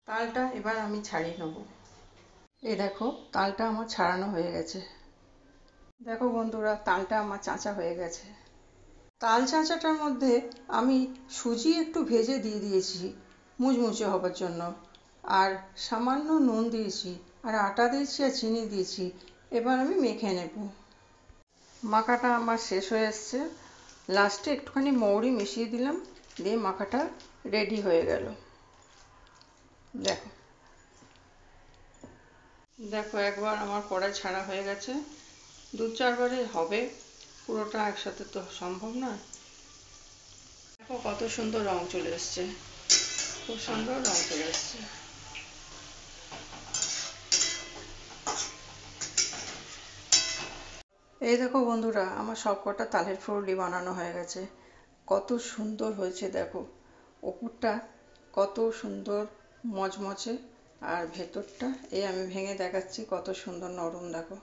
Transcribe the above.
তালটা এবার আমি ছাড়িয়ে নেব। এই দেখো তালটা আমার ছাড়ানো হয়ে গেছে। দেখো বন্ধুরা, তালটা আমার চাঁচা হয়ে গেছে। তাল চাঁচাটার মধ্যে আমি সুজি একটু ভেজে দিয়ে দিয়েছি মুচমুচে হবার জন্য, আর সামান্য নুন দিয়েছি, আর আটা দিয়েছি, আর চিনি দিয়েছি। এবার আমি মেখে নেব। মাখাটা আমার শেষ হয়ে এসছে। লাস্টে একটুখানি মৌরি মিশিয়ে দিলাম, দিয়ে মাখাটা রেডি হয়ে গেল। দেখো দেখো একবার আমার কড়াই ছাড়া হয়ে গেছে। দু চারবারে হবে, পুরোটা একসাথে তো সম্ভব নয়। দেখো কত সুন্দর রং চলে এসছে, খুব সুন্দর রং চলে এসছে। এই দেখো বন্ধুরা, আমার সব কটা তালের ফুললি বানানো হয়ে গেছে। কত সুন্দর হয়েছে দেখো, ওপরটা কত সুন্দর মচমচে, আর ভেতরটা এই আমি ভেঙে দেখাচ্ছি কত সুন্দর নরম। দেখো।